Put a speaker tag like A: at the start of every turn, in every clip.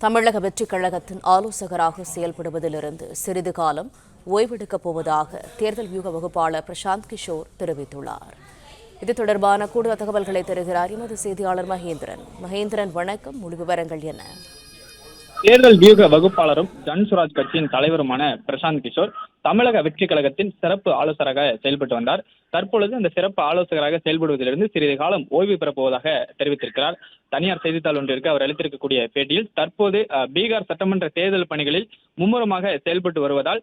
A: தமிழக வெற்றிக் கழகத்தின் ஆலோசகராக செயல்படுவதிலிருந்து சிறிது காலம் ஓய்வெடுக்கப் போவதாக தேர்தல் வியூக வகுப்பாளர் பிரசாந்த் கிஷோர் தெரிவித்துள்ளார். இது தொடர்பான கூடுதல் தகவல்களை தருகிறார் எமது செய்தியாளர் மகேந்திரன். வணக்கம். முழு விவரங்கள் என்ன?
B: தேர்தல் வியூக வகுப்பாளரும் ஜன்சுராஜ் கட்சியின் தலைவருமான பிரசாந்த் கிஷோர் தமிழக வெற்றி கழகத்தின் சிறப்பு ஆலோசகராக செயல்பட்டு வந்தார். தற்பொழுது அந்த சிறப்பு ஆலோசகராக செயல்படுவதிலிருந்து சிறிது காலம் ஓய்வு பெறப்போவதாக தெரிவித்திருக்கிறார். தனியார் செய்தித்தாள் ஒன்றிற்கு அவர் அளித்திருக்கக்கூடிய பேட்டியில் தற்போது பீகார் சட்டமன்ற தேர்தல் பணிகளில் மும்முரமாக செயல்பட்டு வருவதால்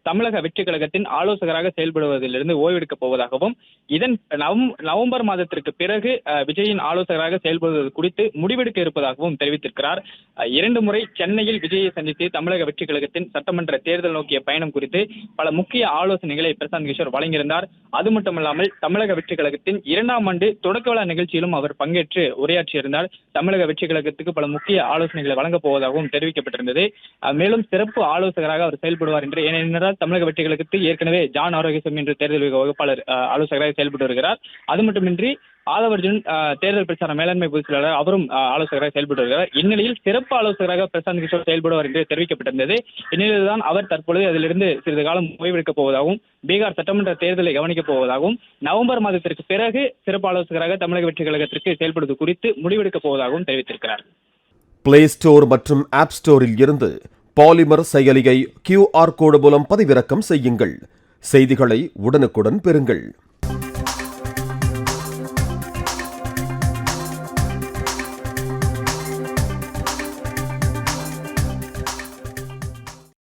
B: தமிழக வெற்றி கழகத்தின் ஆலோசகராக செயல்படுவதிலிருந்து ஓய்வெடுக்கப் போவதாகவும் இதன் நவம்பர் மாதத்திற்கு பிறகு விஜயின் ஆலோசகராக செயல்படுவது குறித்து முடிவெடுக்க இருப்பதாகவும் தெரிவித்திருக்கிறார். 2 முறை சென்னையில் விஜயை சந்தித்து தமிழக வெற்றி கழகத்தின் சட்டமன்ற தேர்தல் நோக்கிய பயணம் குறித்து பல முக்கிய ஆலோசனைகளை பிரசாந்த் கிஷோர் வழங்கியிருந்தார். அது மட்டுமல்லாமல் தமிழக வெற்றி கழகத்தின் 2ஆம் ஆண்டு தொடக்க விழா நிகழ்ச்சியிலும் அவர் பங்கேற்று உரையாற்றியிருந்தார். தமிழக வெற்றி கழகத்துக்கு பல முக்கிய ஆலோசனைகளை வழங்கப் போவதாகவும் தெரிவிக்கப்பட்டிருந்தது. மேலும் சிறப்பு ஆலோசகராக அவர் செயல்படுவார் என்று ஏனென்றால் தமிழக வெற்றி கழகத்தில் ஏற்கனவே ஜான் ஆரோக்கியசாமி என்ற தேர்தல் வகுப்பாளர் ஆலோசகராக செயல்பட்டு வருகிறார். அது மட்டுமின்றி ஆதவர்ஜுன் தேர்தல் பிரச்சார மேலாண்மை பொதுச் செயலாளர் அவரும் ஆலோசகராக செயல்பட்டு வருகிறார். இந்நிலையில் சிறப்பு ஆலோசகராக பிரசாந்த் கிஷோர் செயல்படுவார் என்று தெரிவிக்கப்பட்டிருந்தது. இந்நிலையில்தான் அவர் தற்பொழுது அதிலிருந்து சிறிது காலம் ஓய்வெடுக்கப் போவதாகவும் பீகார் சட்டமன்ற தேர்தலை கவனிக்கப் போவதாகவும் நவம்பர் மாதத்திற்கு பிறகு சிறப்பு ஆலோசகராக தமிழக வெற்றி கழகத்திற்கு செயல்படுவது குறித்து முடிவெடுக்கப் போவதாகவும் தெரிவித்திருக்கிறார்.
C: பிளே ஸ்டோர் மற்றும் ஆப் ஸ்டோரில் இருந்து பாலிமர் செயலியை QR கோடு மூலம் பதிவிறக்கம் செய்யுங்கள். செய்திகளை உடனுக்குடன் பெறுங்கள்.